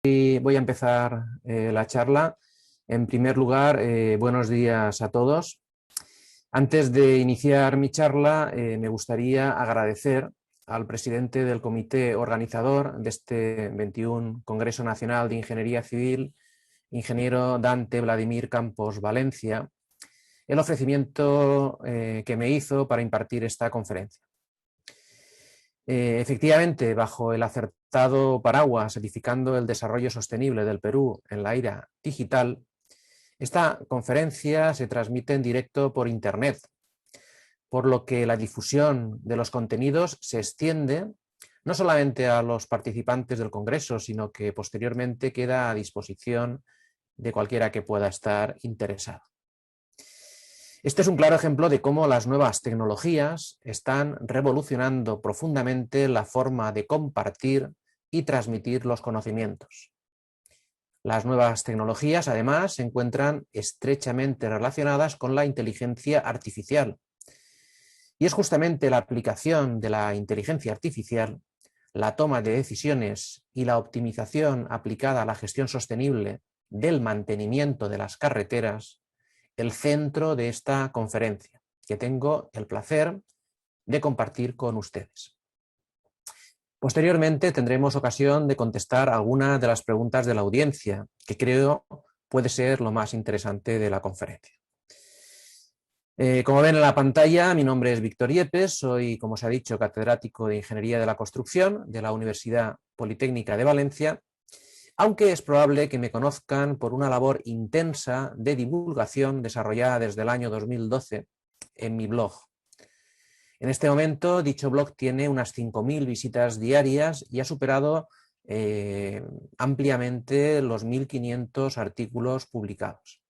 Voy a empezar la charla. En primer lugar, buenos días a todos. Antes de iniciar mi charla, me gustaría agradecer al presidente del comité organizador de este 21 Congreso Nacional de Ingeniería Civil, ingeniero Dante Vladimir Campos Valencia, el ofrecimiento que me hizo para impartir esta conferencia. Efectivamente, bajo el acertado paraguas Edificando el Desarrollo Sostenible del Perú en la era digital, esta conferencia se transmite en directo por Internet, por lo que la difusión de los contenidos se extiende no solamente a los participantes del Congreso, sino que posteriormente queda a disposición de cualquiera que pueda estar interesado. Este es un claro ejemplo de cómo las nuevas tecnologías están revolucionando profundamente la forma de compartir y transmitir los conocimientos. Las nuevas tecnologías, además, se encuentran estrechamente relacionadas con la inteligencia artificial. Y es justamente la aplicación de la inteligencia artificial, la toma de decisiones y la optimización aplicada a la gestión sostenible del mantenimiento de las carreteras el centro de esta conferencia, que tengo el placer de compartir con ustedes. Posteriormente tendremos ocasión de contestar algunas de las preguntas de la audiencia, que creo puede ser lo más interesante de la conferencia. Como ven en la pantalla, mi nombre es Víctor Yepes, soy, como se ha dicho, catedrático de Ingeniería de la Construcción de la Universidad Politécnica de Valencia, aunque es probable que me conozcan por una labor intensa de divulgación desarrollada desde el año 2012 en mi blog. En este momento, dicho blog tiene unas 5.000 visitas diarias y ha superado ampliamente los 1.500 artículos publicados.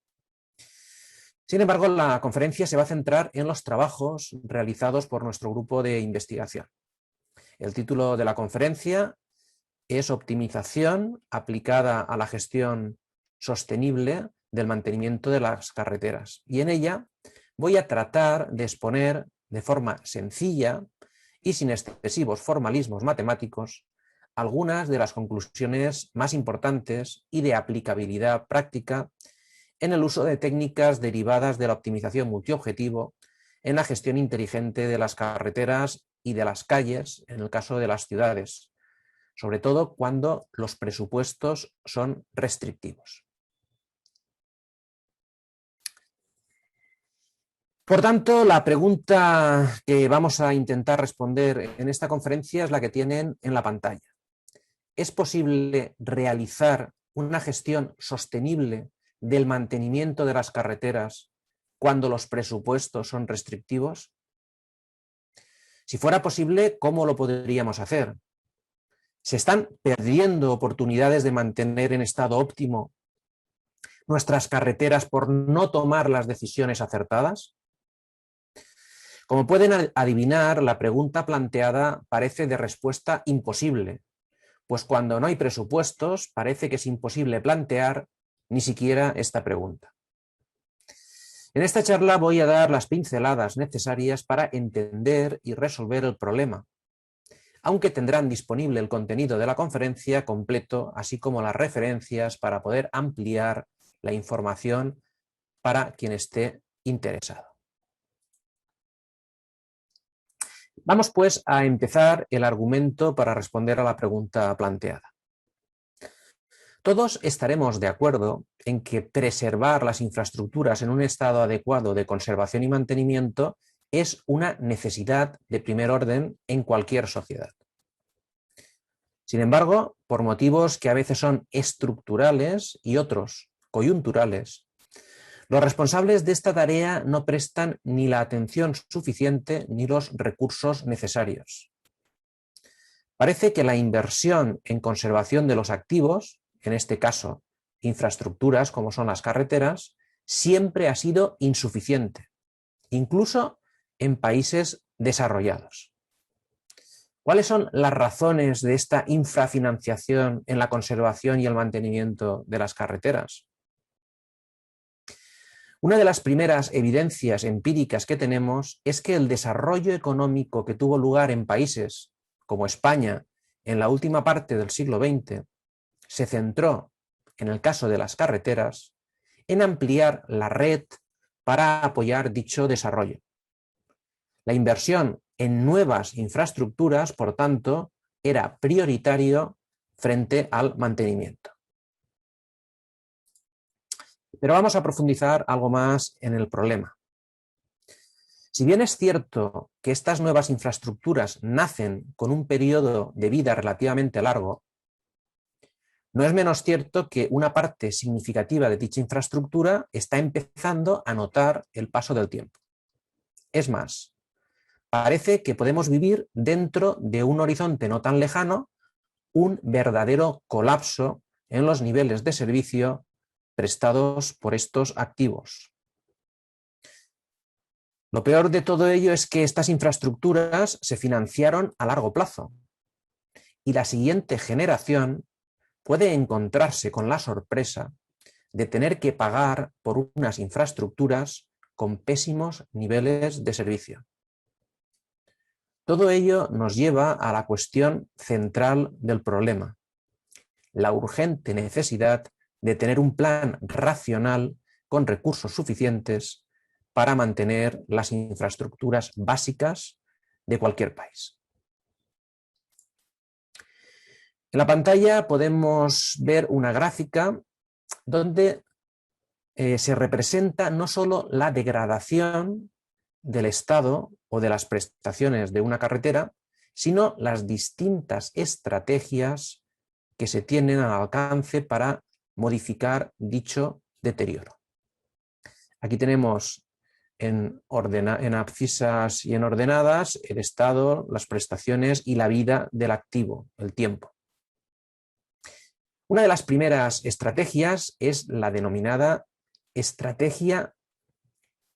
Sin embargo, la conferencia se va a centrar en los trabajos realizados por nuestro grupo de investigación. El título de la conferencia es Optimización aplicada a la gestión sostenible del mantenimiento de las carreteras. Y en ella voy a tratar de exponer de forma sencilla y sin excesivos formalismos matemáticos algunas de las conclusiones más importantes y de aplicabilidad práctica en el uso de técnicas derivadas de la optimización multiobjetivo en la gestión inteligente de las carreteras y de las calles en el caso de las ciudades, sobre todo cuando los presupuestos son restrictivos. Por tanto, la pregunta que vamos a intentar responder en esta conferencia es la que tienen en la pantalla. ¿Es posible realizar una gestión sostenible del mantenimiento de las carreteras cuando los presupuestos son restrictivos? Si fuera posible, ¿cómo lo podríamos hacer? ¿Se están perdiendo oportunidades de mantener en estado óptimo nuestras carreteras por no tomar las decisiones acertadas? Como pueden adivinar, la pregunta planteada parece de respuesta imposible, pues cuando no hay presupuestos parece que es imposible plantear ni siquiera esta pregunta. En esta charla voy a dar las pinceladas necesarias para entender y resolver el problema, aunque tendrán disponible el contenido de la conferencia completo, así como las referencias para poder ampliar la información para quien esté interesado. Vamos pues a empezar el argumento para responder a la pregunta planteada. Todos estaremos de acuerdo en que preservar las infraestructuras en un estado adecuado de conservación y mantenimiento es una necesidad de primer orden en cualquier sociedad. Sin embargo, por motivos que a veces son estructurales y otros coyunturales, los responsables de esta tarea no prestan ni la atención suficiente ni los recursos necesarios. Parece que la inversión en conservación de los activos, en este caso infraestructuras como son las carreteras, siempre ha sido insuficiente, incluso en países desarrollados. ¿Cuáles son las razones de esta infrafinanciación en la conservación y el mantenimiento de las carreteras? Una de las primeras evidencias empíricas que tenemos es que el desarrollo económico que tuvo lugar en países como España en la última parte del siglo XX se centró, en el caso de las carreteras, en ampliar la red para apoyar dicho desarrollo. La inversión en nuevas infraestructuras, por tanto, era prioritario frente al mantenimiento. Pero vamos a profundizar algo más en el problema. Si bien es cierto que estas nuevas infraestructuras nacen con un periodo de vida relativamente largo, no es menos cierto que una parte significativa de dicha infraestructura está empezando a notar el paso del tiempo. Es más, parece que podemos vivir dentro de un horizonte no tan lejano un verdadero colapso en los niveles de servicio prestados por estos activos. Lo peor de todo ello es que estas infraestructuras se financiaron a largo plazo y la siguiente generación puede encontrarse con la sorpresa de tener que pagar por unas infraestructuras con pésimos niveles de servicio. Todo ello nos lleva a la cuestión central del problema, la urgente necesidad de tener un plan racional con recursos suficientes para mantener las infraestructuras básicas de cualquier país. En la pantalla podemos ver una gráfica donde se representa no solo la degradación del estado o de las prestaciones de una carretera, sino las distintas estrategias que se tienen al alcance para modificar dicho deterioro. Aquí tenemos en abscisas y en ordenadas el estado, las prestaciones y la vida del activo, el tiempo. Una de las primeras estrategias es la denominada estrategia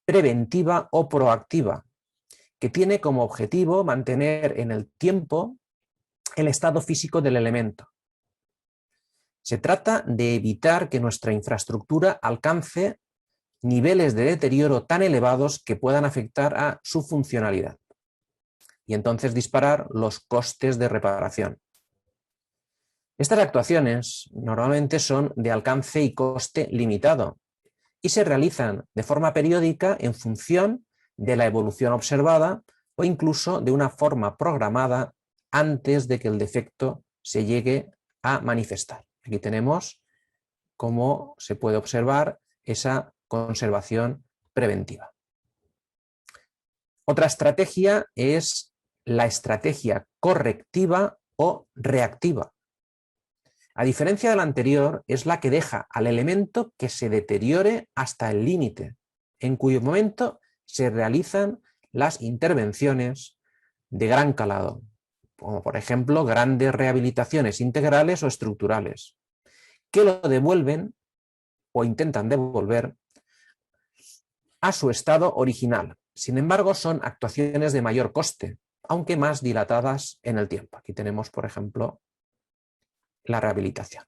preventiva o proactiva, que tiene como objetivo mantener en el tiempo el estado físico del elemento. Se trata de evitar que nuestra infraestructura alcance niveles de deterioro tan elevados que puedan afectar a su funcionalidad y entonces disparar los costes de reparación. Estas actuaciones normalmente son de alcance y coste limitado y se realizan de forma periódica en función de la evolución observada o incluso de una forma programada antes de que el defecto se llegue a manifestar. Aquí tenemos cómo se puede observar esa conservación preventiva. Otra estrategia es la estrategia correctiva o reactiva. A diferencia de la anterior, es la que deja al elemento que se deteriore hasta el límite, en cuyo momento se realizan las intervenciones de gran calado, como por ejemplo grandes rehabilitaciones integrales o estructurales, que lo devuelven o intentan devolver a su estado original. Sin embargo, son actuaciones de mayor coste, aunque más dilatadas en el tiempo. Aquí tenemos, por ejemplo, la rehabilitación.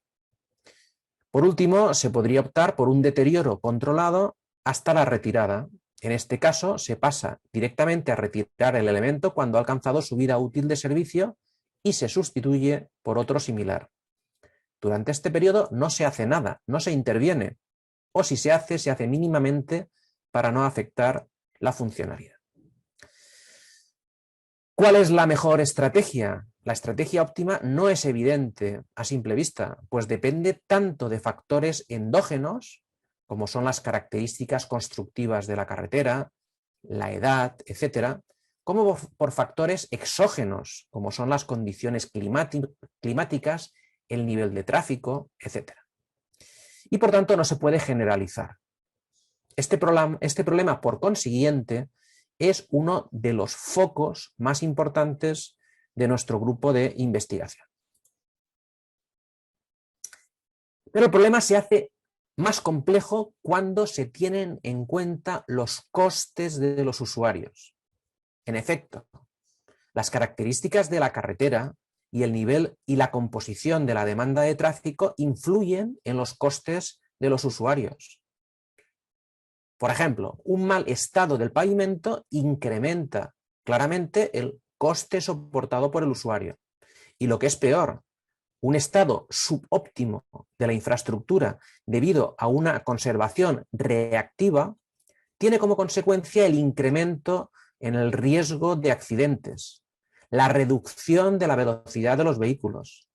Por último, se podría optar por un deterioro controlado hasta la retirada. En este caso, se pasa directamente a retirar el elemento cuando ha alcanzado su vida útil de servicio y se sustituye por otro similar. Durante este periodo no se hace nada, no se interviene, o si se hace mínimamente para no afectar la funcionalidad. ¿Cuál es la mejor estrategia? La estrategia óptima no es evidente a simple vista, pues depende tanto de factores endógenos, como son las características constructivas de la carretera, la edad, etcétera, como por factores exógenos, como son las condiciones climáticas, el nivel de tráfico, etcétera. Y por tanto no se puede generalizar. Este problema, por consiguiente, es uno de los focos más importantes de nuestro grupo de investigación. Pero el problema se hace más complejo cuando se tienen en cuenta los costes de los usuarios. En efecto, las características de la carretera y el nivel y la composición de la demanda de tráfico influyen en los costes de los usuarios. Por ejemplo, un mal estado del pavimento incrementa claramente el coste soportado por el usuario. Y lo que es peor, un estado subóptimo de la infraestructura debido a una conservación reactiva tiene como consecuencia el incremento en el riesgo de accidentes, la reducción de la velocidad de los vehículos,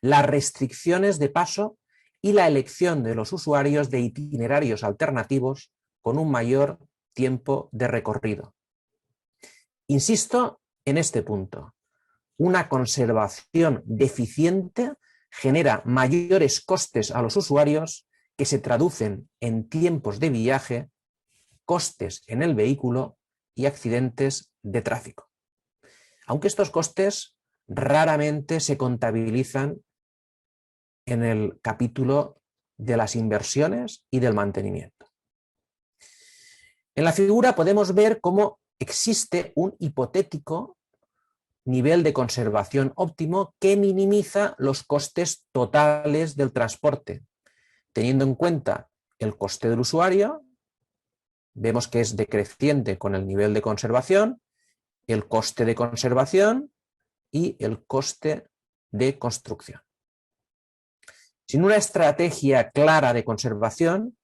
las restricciones de paso y la elección de los usuarios de itinerarios alternativos con un mayor tiempo de recorrido. Insisto en este punto. Una conservación deficiente genera mayores costes a los usuarios que se traducen en tiempos de viaje, costes en el vehículo y accidentes de tráfico. Aunque estos costes raramente se contabilizan en el capítulo de las inversiones y del mantenimiento. En la figura podemos ver cómo existe un hipotético nivel de conservación óptimo que minimiza los costes totales del transporte. Teniendo en cuenta el coste del usuario, vemos que es decreciente con el nivel de conservación, el coste de conservación y el coste de construcción. Sin una estrategia clara de conservación,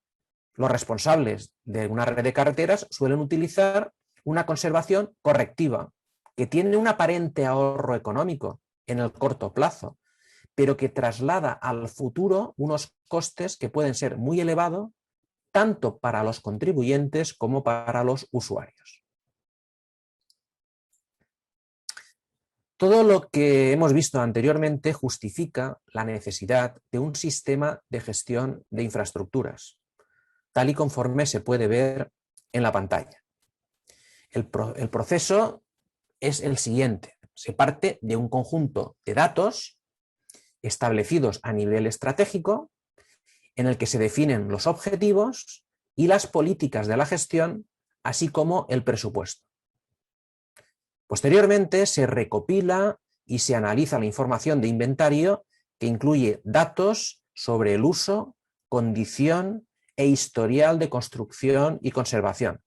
los responsables de una red de carreteras suelen utilizar una conservación correctiva, que tiene un aparente ahorro económico en el corto plazo, pero que traslada al futuro unos costes que pueden ser muy elevados tanto para los contribuyentes como para los usuarios. Todo lo que hemos visto anteriormente justifica la necesidad de un sistema de gestión de infraestructuras, tal y conforme se puede ver en la pantalla. El proceso es el siguiente. Se parte de un conjunto de datos establecidos a nivel estratégico en el que se definen los objetivos y las políticas de la gestión, así como el presupuesto. Posteriormente se recopila y se analiza la información de inventario que incluye datos sobre el uso, condición e historial de construcción y conservación.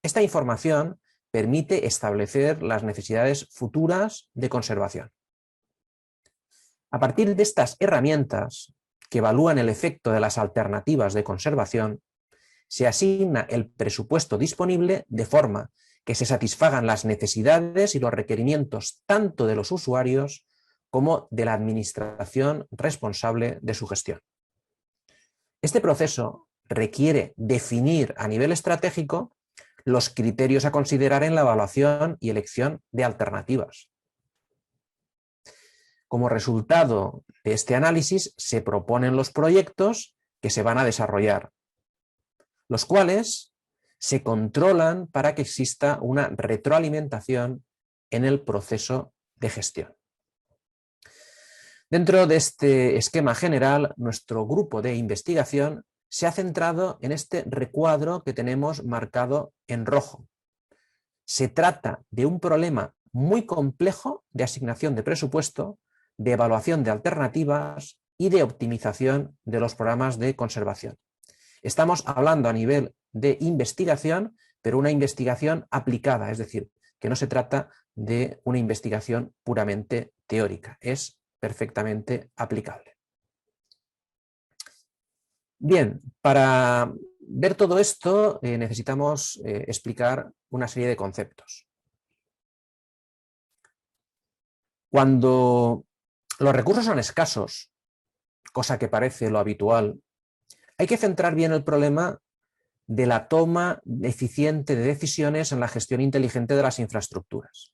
Esta información permite establecer las necesidades futuras de conservación. A partir de estas herramientas que evalúan el efecto de las alternativas de conservación, se asigna el presupuesto disponible de forma que se satisfagan las necesidades y los requerimientos tanto de los usuarios como de la administración responsable de su gestión. Este proceso requiere definir a nivel estratégico los criterios a considerar en la evaluación y elección de alternativas. Como resultado de este análisis se proponen los proyectos que se van a desarrollar, los cuales se controlan para que exista una retroalimentación en el proceso de gestión. Dentro de este esquema general, nuestro grupo de investigación se ha centrado en este recuadro que tenemos marcado en rojo. Se trata de un problema muy complejo de asignación de presupuesto, de evaluación de alternativas y de optimización de los programas de conservación. Estamos hablando a nivel de investigación, pero una investigación aplicada, es decir, que no se trata de una investigación puramente teórica, es perfectamente aplicable. Bien, para ver todo esto necesitamos explicar una serie de conceptos. Cuando los recursos son escasos, cosa que parece lo habitual, hay que centrar bien el problema de la toma eficiente de decisiones en la gestión inteligente de las infraestructuras.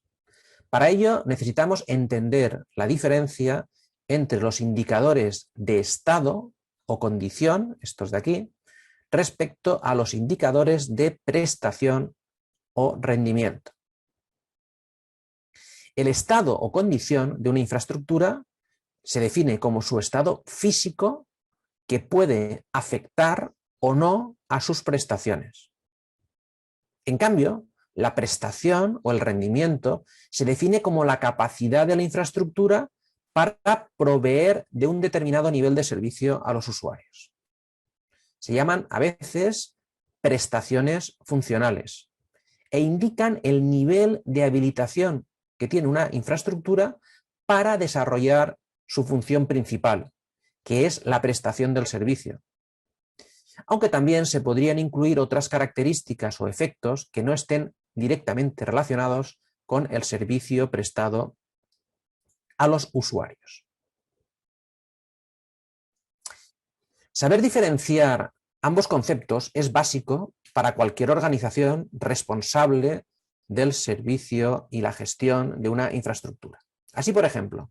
Para ello necesitamos entender la diferencia entre los indicadores de estado o condición, estos de aquí, respecto a los indicadores de prestación o rendimiento. El estado o condición de una infraestructura se define como su estado físico que puede afectar o no a sus prestaciones. En cambio, la prestación o el rendimiento se define como la capacidad de la infraestructura para proveer de un determinado nivel de servicio a los usuarios. Se llaman a veces prestaciones funcionales e indican el nivel de habilitación que tiene una infraestructura para desarrollar su función principal, que es la prestación del servicio. Aunque también se podrían incluir otras características o efectos que no estén directamente relacionados con el servicio prestado a los usuarios. Saber diferenciar ambos conceptos es básico para cualquier organización responsable del servicio y la gestión de una infraestructura. Así, por ejemplo,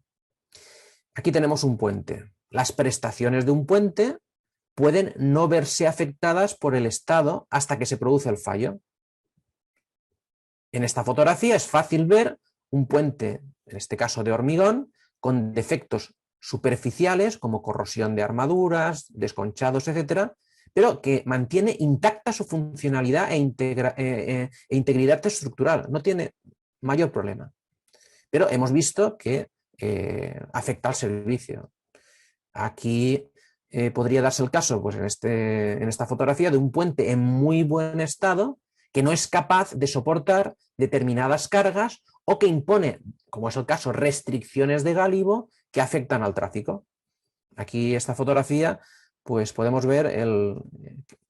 aquí tenemos un puente. Las prestaciones de un puente pueden no verse afectadas por el estado hasta que se produce el fallo. En esta fotografía es fácil ver un puente, en este caso de hormigón, con defectos superficiales como corrosión de armaduras, desconchados, etcétera, pero que mantiene intacta su funcionalidad e integridad estructural. No tiene mayor problema. Pero hemos visto que afecta al servicio. Aquí podría darse el caso, pues en esta fotografía, de un puente en muy buen estado que no es capaz de soportar determinadas cargas o que impone, como es el caso, restricciones de gálibo que afectan al tráfico. Aquí esta fotografía, pues podemos ver el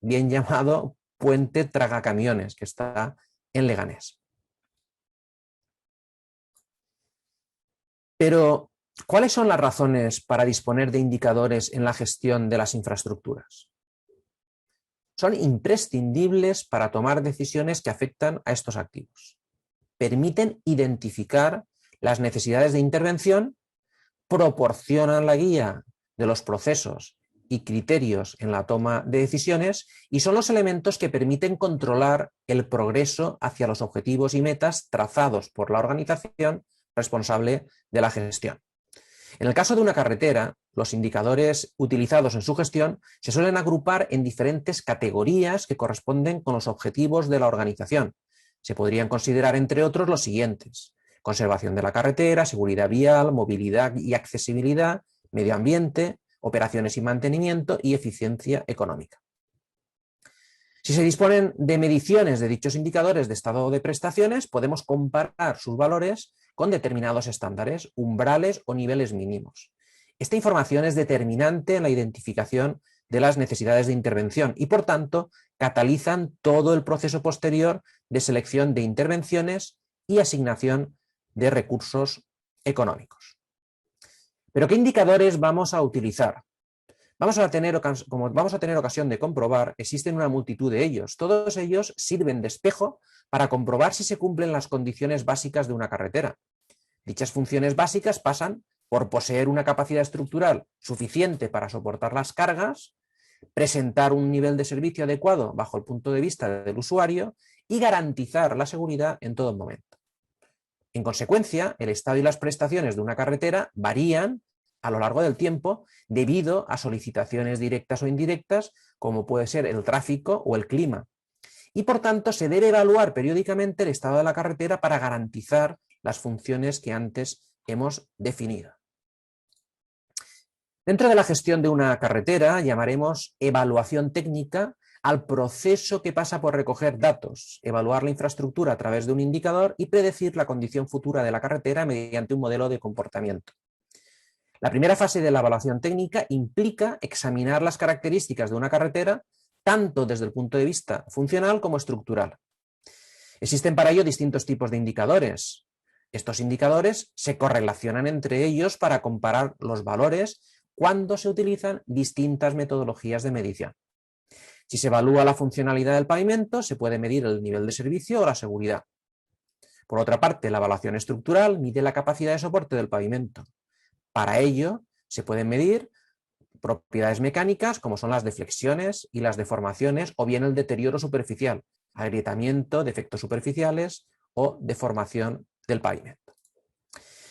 bien llamado puente tragacamiones que está en Leganés. Pero, ¿cuáles son las razones para disponer de indicadores en la gestión de las infraestructuras? Son imprescindibles para tomar decisiones que afectan a estos activos. Permiten identificar las necesidades de intervención, proporcionan la guía de los procesos y criterios en la toma de decisiones y son los elementos que permiten controlar el progreso hacia los objetivos y metas trazados por la organización responsable de la gestión. En el caso de una carretera, los indicadores utilizados en su gestión se suelen agrupar en diferentes categorías que corresponden con los objetivos de la organización. Se podrían considerar, entre otros, los siguientes: conservación de la carretera, seguridad vial, movilidad y accesibilidad, medio ambiente, operaciones y mantenimiento y eficiencia económica. Si se disponen de mediciones de dichos indicadores de estado de prestaciones, podemos comparar sus valores con determinados estándares, umbrales o niveles mínimos. Esta información es determinante en la identificación de las necesidades de intervención y, por tanto, catalizan todo el proceso posterior de selección de intervenciones y asignación de recursos económicos. ¿Pero qué indicadores vamos a utilizar? Como vamos a tener ocasión de comprobar, existen una multitud de ellos. Todos ellos sirven de espejo para comprobar si se cumplen las condiciones básicas de una carretera. Dichas funciones básicas pasan por poseer una capacidad estructural suficiente para soportar las cargas, presentar un nivel de servicio adecuado bajo el punto de vista del usuario y garantizar la seguridad en todo momento. En consecuencia, el estado y las prestaciones de una carretera varían a lo largo del tiempo debido a solicitaciones directas o indirectas, como puede ser el tráfico o el clima. Y por tanto se debe evaluar periódicamente el estado de la carretera para garantizar las funciones que antes hemos definido. Dentro de la gestión de una carretera llamaremos evaluación técnica al proceso que pasa por recoger datos, evaluar la infraestructura a través de un indicador y predecir la condición futura de la carretera mediante un modelo de comportamiento. La primera fase de la evaluación técnica implica examinar las características de una carretera tanto desde el punto de vista funcional como estructural. Existen para ello distintos tipos de indicadores. Estos indicadores se correlacionan entre ellos para comparar los valores cuando se utilizan distintas metodologías de medición. Si se evalúa la funcionalidad del pavimento, se puede medir el nivel de servicio o la seguridad. Por otra parte, la evaluación estructural mide la capacidad de soporte del pavimento. Para ello, se pueden medir propiedades mecánicas como son las deflexiones y las deformaciones o bien el deterioro superficial, agrietamiento, defectos superficiales o deformación del pavimento.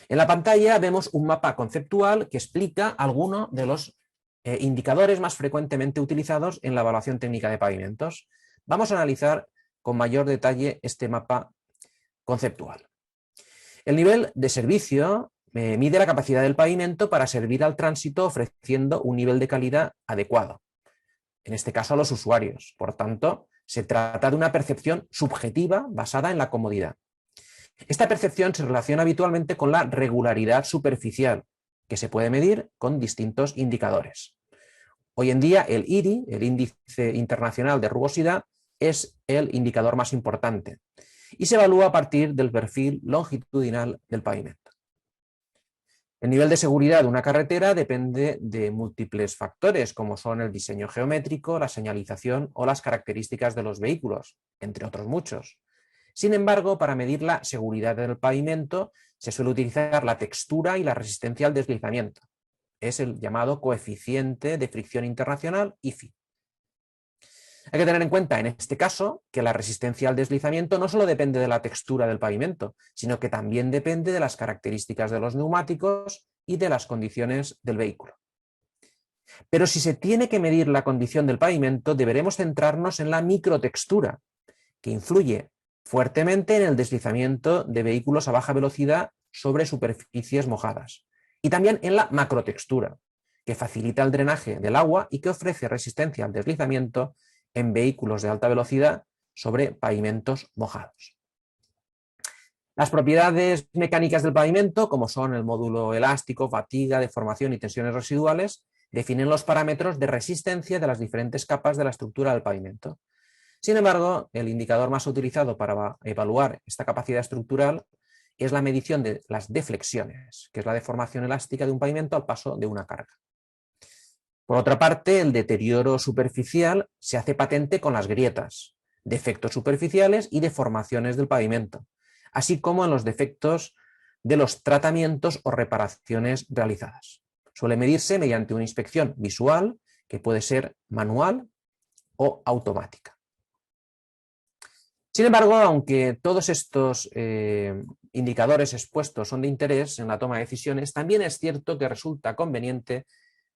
En la pantalla vemos un mapa conceptual que explica algunos de los indicadores más frecuentemente utilizados en la evaluación técnica de pavimentos. Vamos a analizar con mayor detalle este mapa conceptual. El nivel de servicio mide la capacidad del pavimento para servir al tránsito ofreciendo un nivel de calidad adecuado, en este caso a los usuarios. Por tanto, se trata de una percepción subjetiva basada en la comodidad. Esta percepción se relaciona habitualmente con la regularidad superficial, que se puede medir con distintos indicadores. Hoy en día el IRI, el Índice Internacional de Rugosidad, es el indicador más importante y se evalúa a partir del perfil longitudinal del pavimento. El nivel de seguridad de una carretera depende de múltiples factores, como son el diseño geométrico, la señalización o las características de los vehículos, entre otros muchos. Sin embargo, para medir la seguridad del pavimento se suele utilizar la textura y la resistencia al deslizamiento. Es el llamado coeficiente de fricción internacional, IFI. Hay que tener en cuenta en este caso que la resistencia al deslizamiento no solo depende de la textura del pavimento, sino que también depende de las características de los neumáticos y de las condiciones del vehículo. Pero si se tiene que medir la condición del pavimento, deberemos centrarnos en la microtextura, que influye fuertemente en el deslizamiento de vehículos a baja velocidad sobre superficies mojadas, y también en la macrotextura, que facilita el drenaje del agua y que ofrece resistencia al deslizamiento en vehículos de alta velocidad sobre pavimentos mojados. Las propiedades mecánicas del pavimento, como son el módulo elástico, fatiga, deformación y tensiones residuales, definen los parámetros de resistencia de las diferentes capas de la estructura del pavimento. Sin embargo, el indicador más utilizado para evaluar esta capacidad estructural es la medición de las deflexiones, que es la deformación elástica de un pavimento al paso de una carga. Por otra parte, el deterioro superficial se hace patente con las grietas, defectos superficiales y deformaciones del pavimento, así como en los defectos de los tratamientos o reparaciones realizadas. Suele medirse mediante una inspección visual, que puede ser manual o automática. Sin embargo, aunque todos estos indicadores expuestos son de interés en la toma de decisiones, también es cierto que resulta conveniente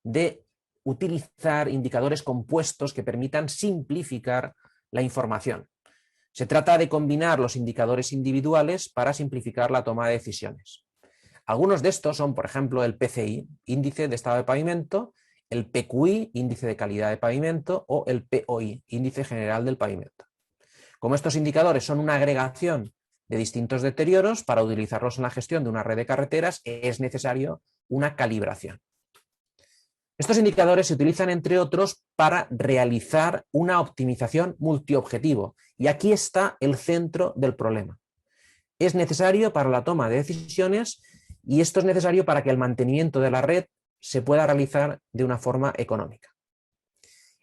de utilizar indicadores compuestos que permitan simplificar la información. Se trata de combinar los indicadores individuales para simplificar la toma de decisiones. Algunos de estos son, por ejemplo, el PCI, índice de estado de pavimento, el PQI, índice de calidad de pavimento, o el POI, índice general del pavimento. Como estos indicadores son una agregación de distintos deterioros, para utilizarlos en la gestión de una red de carreteras es necesario una calibración. Estos indicadores se utilizan, entre otros, para realizar una optimización multiobjetivo, y aquí está el centro del problema. Es necesario para la toma de decisiones, y esto es necesario para que el mantenimiento de la red se pueda realizar de una forma económica.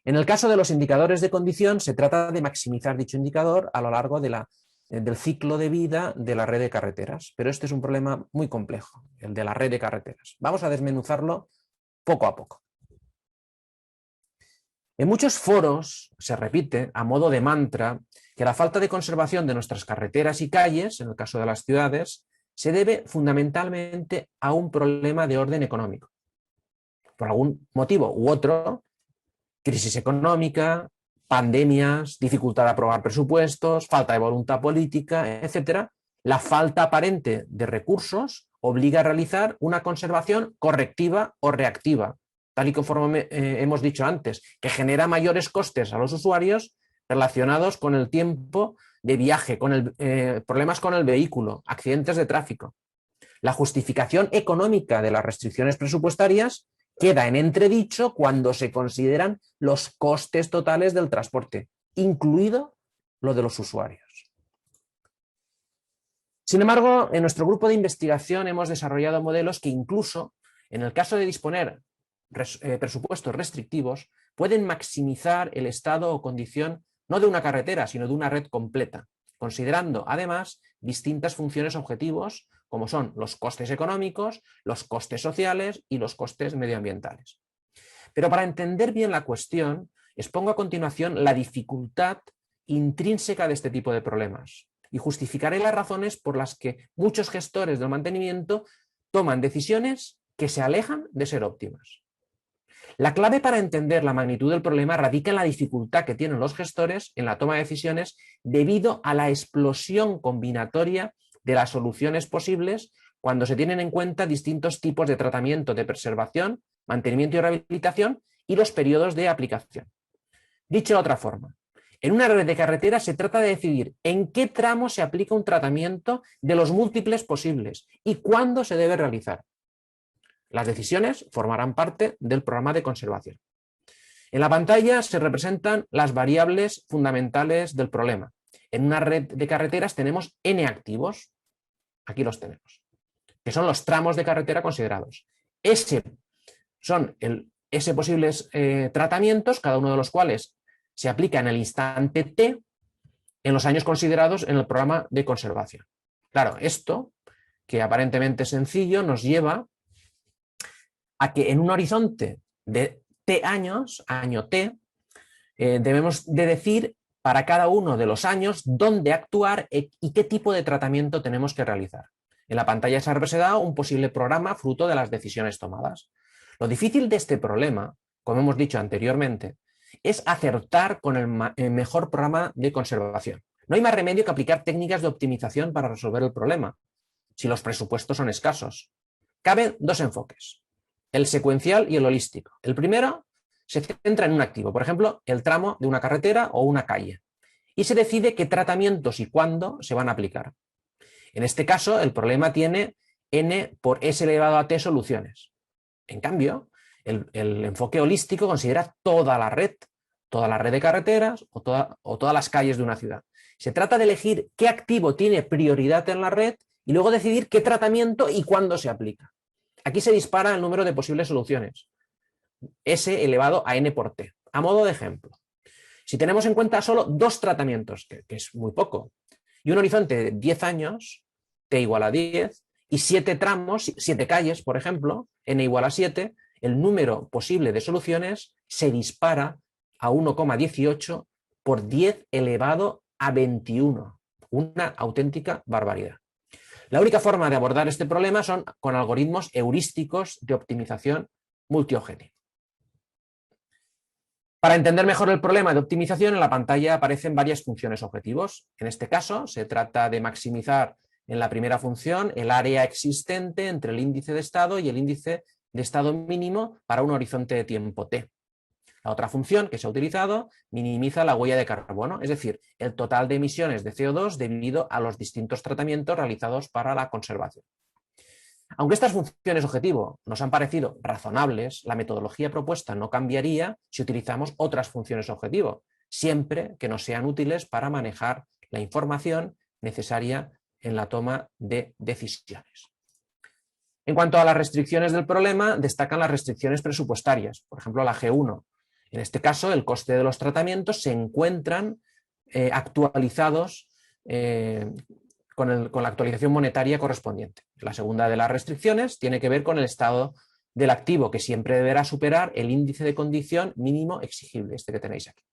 En el caso de los indicadores de condición, se trata de maximizar dicho indicador a lo largo del ciclo de vida de la red de carreteras, pero este es un problema muy complejo, el de la red de carreteras. Vamos a desmenuzarlo poco a poco. En muchos foros se repite, a modo de mantra, que la falta de conservación de nuestras carreteras y calles, en el caso de las ciudades, se debe fundamentalmente a un problema de orden económico. Por algún motivo u otro, crisis económica, pandemias, dificultad de aprobar presupuestos, falta de voluntad política, etc., la falta aparente de recursos obliga a realizar una conservación correctiva o reactiva, tal y conforme hemos dicho antes, que genera mayores costes a los usuarios relacionados con el tiempo de viaje, con problemas con el vehículo, accidentes de tráfico. La justificación económica de las restricciones presupuestarias queda en entredicho cuando se consideran los costes totales del transporte, incluido lo de los usuarios. Sin embargo, en nuestro grupo de investigación hemos desarrollado modelos que incluso, en el caso de disponer presupuestos restrictivos, pueden maximizar el estado o condición no de una carretera, sino de una red completa, considerando además distintas funciones objetivos, como son los costes económicos, los costes sociales y los costes medioambientales. Pero para entender bien la cuestión, expongo a continuación la dificultad intrínseca de este tipo de problemas y justificaré las razones por las que muchos gestores del mantenimiento toman decisiones que se alejan de ser óptimas. La clave para entender la magnitud del problema radica en la dificultad que tienen los gestores en la toma de decisiones debido a la explosión combinatoria de las soluciones posibles cuando se tienen en cuenta distintos tipos de tratamiento de preservación, mantenimiento y rehabilitación y los periodos de aplicación. Dicho de otra forma, en una red de carreteras se trata de decidir en qué tramo se aplica un tratamiento de los múltiples posibles y cuándo se debe realizar. Las decisiones formarán parte del programa de conservación. En la pantalla se representan las variables fundamentales del problema. En una red de carreteras tenemos n activos, aquí los tenemos, que son los tramos de carretera considerados. Son S posibles tratamientos, cada uno de los cuales se aplica en el instante t en los años considerados en el programa de conservación. Claro, esto, que aparentemente es sencillo, nos lleva a que en un horizonte de t años, año t, debemos de decir para cada uno de los años dónde actuar y qué tipo de tratamiento tenemos que realizar. En la pantalla se ha representado un posible programa fruto de las decisiones tomadas. Lo difícil de este problema, como hemos dicho anteriormente, es acertar con el mejor programa de conservación. No hay más remedio que aplicar técnicas de optimización para resolver el problema, si los presupuestos son escasos. Caben dos enfoques, el secuencial y el holístico. El primero se centra en un activo, por ejemplo, el tramo de una carretera o una calle, y se decide qué tratamientos y cuándo se van a aplicar. En este caso, el problema tiene n por s elevado a t soluciones. En cambio, el enfoque holístico considera toda la red de carreteras o todas las calles de una ciudad. Se trata de elegir qué activo tiene prioridad en la red y luego decidir qué tratamiento y cuándo se aplica. Aquí se dispara el número de posibles soluciones, S elevado a n por t. A modo de ejemplo, si tenemos en cuenta solo dos tratamientos, que es muy poco, y un horizonte de 10 años, t igual a 10, y 7 tramos, 7 calles, por ejemplo, n igual a 7, el número posible de soluciones se dispara a 1,18 por 10 elevado a 21. Una auténtica barbaridad. La única forma de abordar este problema son con algoritmos heurísticos de optimización multiobjetivo. Para entender mejor el problema de optimización, en la pantalla aparecen varias funciones objetivos. En este caso, se trata de maximizar en la primera función el área existente entre el índice de estado y el índice de estado mínimo para un horizonte de tiempo t. La otra función que se ha utilizado minimiza la huella de carbono, es decir, el total de emisiones de CO2 debido a los distintos tratamientos realizados para la conservación. Aunque estas funciones objetivo nos han parecido razonables, la metodología propuesta no cambiaría si utilizamos otras funciones objetivo, siempre que nos sean útiles para manejar la información necesaria en la toma de decisiones. En cuanto a las restricciones del problema, destacan las restricciones presupuestarias, por ejemplo la G1. En este caso, el coste de los tratamientos se encuentran actualizados con la actualización monetaria correspondiente. La segunda de las restricciones tiene que ver con el estado del activo, que siempre deberá superar el índice de condición mínimo exigible, este que tenéis aquí.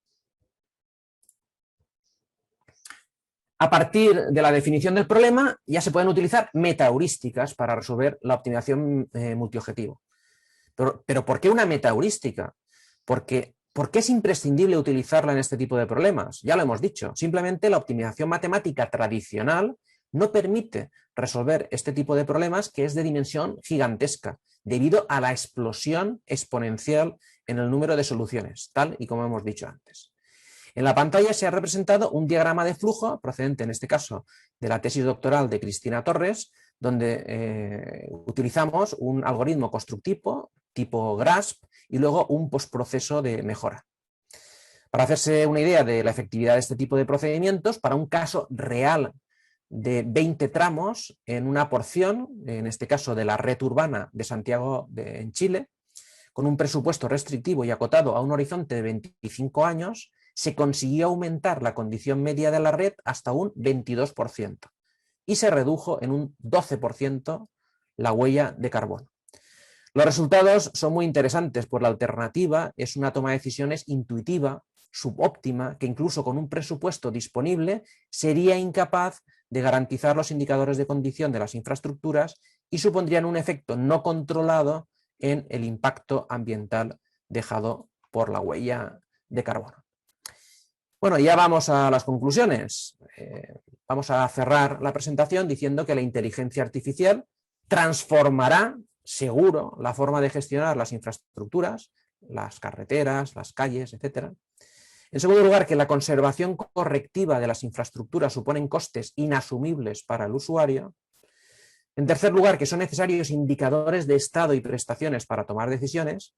A partir de la definición del problema, ya se pueden utilizar metaheurísticas para resolver la optimización multiobjetivo. Pero ¿por qué una metaheurística? ¿Por qué es imprescindible utilizarla en este tipo de problemas? Ya lo hemos dicho, simplemente la optimización matemática tradicional no permite resolver este tipo de problemas que es de dimensión gigantesca, debido a la explosión exponencial en el número de soluciones, tal y como hemos dicho antes. En la pantalla se ha representado un diagrama de flujo, procedente en este caso de la tesis doctoral de Cristina Torres, donde utilizamos un algoritmo constructivo tipo GRASP y luego un postproceso de mejora. Para hacerse una idea de la efectividad de este tipo de procedimientos, para un caso real de 20 tramos en una porción, en este caso de la red urbana de Santiago en Chile, con un presupuesto restrictivo y acotado a un horizonte de 25 años, se consiguió aumentar la condición media de la red hasta un 22% y se redujo en un 12% la huella de carbono. Los resultados son muy interesantes, pues la alternativa es una toma de decisiones intuitiva, subóptima, que incluso con un presupuesto disponible sería incapaz de garantizar los indicadores de condición de las infraestructuras y supondrían un efecto no controlado en el impacto ambiental dejado por la huella de carbono. Bueno, ya vamos a las conclusiones. Vamos a cerrar la presentación diciendo que la inteligencia artificial transformará, seguro, la forma de gestionar las infraestructuras, las carreteras, las calles, etc. En segundo lugar, que la conservación correctiva de las infraestructuras suponen costes inasumibles para el usuario. En tercer lugar, que son necesarios indicadores de estado y prestaciones para tomar decisiones.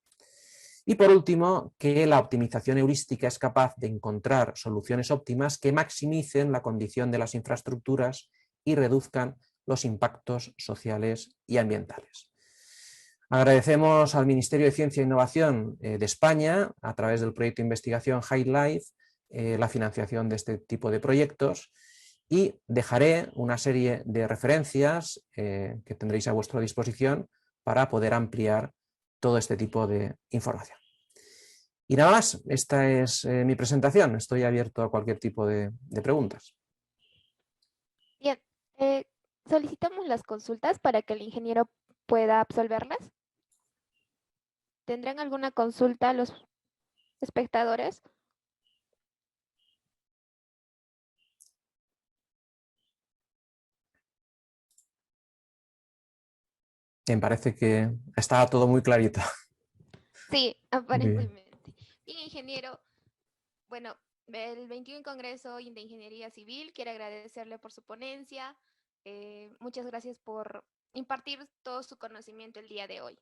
Y por último, que la optimización heurística es capaz de encontrar soluciones óptimas que maximicen la condición de las infraestructuras y reduzcan los impactos sociales y ambientales. Agradecemos al Ministerio de Ciencia e Innovación de España, a través del proyecto de investigación HyLife, la financiación de este tipo de proyectos, y dejaré una serie de referencias que tendréis a vuestra disposición para poder ampliar todo este tipo de información. Y nada más, esta es mi presentación. Estoy abierto a cualquier tipo de preguntas. Bien, solicitamos las consultas para que el ingeniero pueda absolverlas. ¿Tendrán alguna consulta los espectadores? Me parece que está todo muy clarito. Sí, Bien. aparentemente. Bien, ingeniero, bueno, el 21 Congreso de Ingeniería Civil quiere agradecerle por su ponencia. Muchas gracias por impartir todo su conocimiento el día de hoy.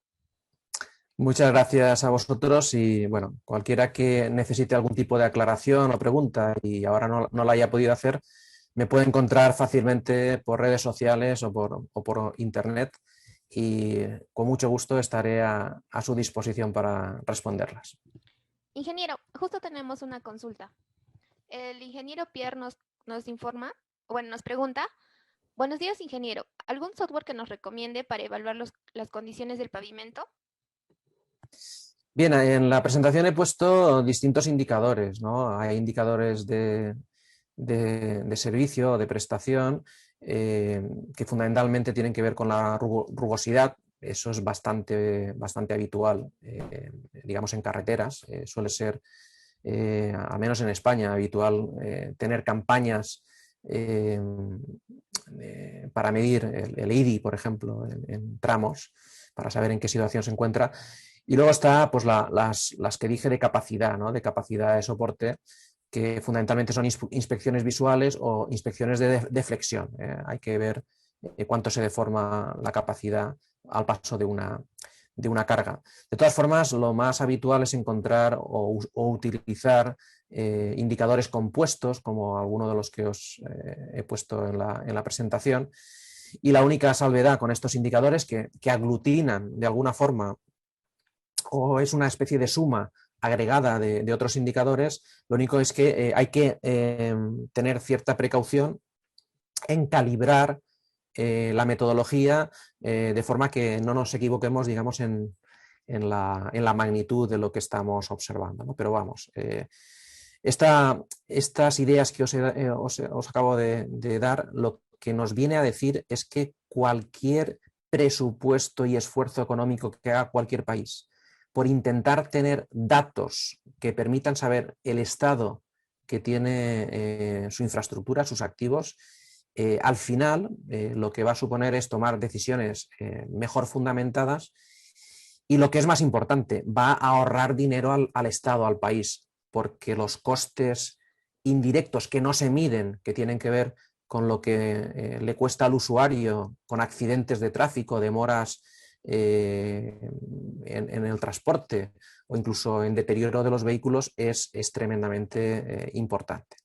Muchas gracias a vosotros y bueno, cualquiera que necesite algún tipo de aclaración o pregunta y ahora no la haya podido hacer, me puede encontrar fácilmente por redes sociales o por internet y con mucho gusto estaré a su disposición para responderlas. Ingeniero, justo tenemos una consulta. El ingeniero Pierre nos informa, bueno, nos pregunta: buenos días, ingeniero. ¿Algún software que nos recomiende para evaluar las condiciones del pavimento? Bien, en la presentación he puesto distintos indicadores, ¿no? Hay indicadores de servicio o de prestación que fundamentalmente tienen que ver con la rugosidad. Eso es bastante habitual, digamos, en carreteras. Suele ser, al menos en España, habitual tener campañas para medir el IDI, por ejemplo, en tramos, para saber en qué situación se encuentra. Y luego está pues, las que dije de capacidad, ¿no? De capacidad de soporte, que fundamentalmente son inspecciones visuales o inspecciones de flexión. Hay que ver cuánto se deforma la capacidad al paso de una carga. De todas formas, lo más habitual es encontrar o utilizar indicadores compuestos, como alguno de los que os he puesto en la presentación, y la única salvedad con estos indicadores que aglutinan de alguna forma o es una especie de suma agregada de otros indicadores, lo único es que hay que tener cierta precaución en calibrar la metodología de forma que no nos equivoquemos, digamos, en la magnitud de lo que estamos observando, ¿no? Pero vamos, estas ideas que os acabo de dar, lo que nos viene a decir es que cualquier presupuesto y esfuerzo económico que haga cualquier país por intentar tener datos que permitan saber el estado que tiene su infraestructura, sus activos, al final lo que va a suponer es tomar decisiones mejor fundamentadas y lo que es más importante, va a ahorrar dinero al Estado, al país, porque los costes indirectos que no se miden, que tienen que ver con lo que le cuesta al usuario con accidentes de tráfico, demoras en el transporte o incluso en deterioro de los vehículos, es tremendamente importante.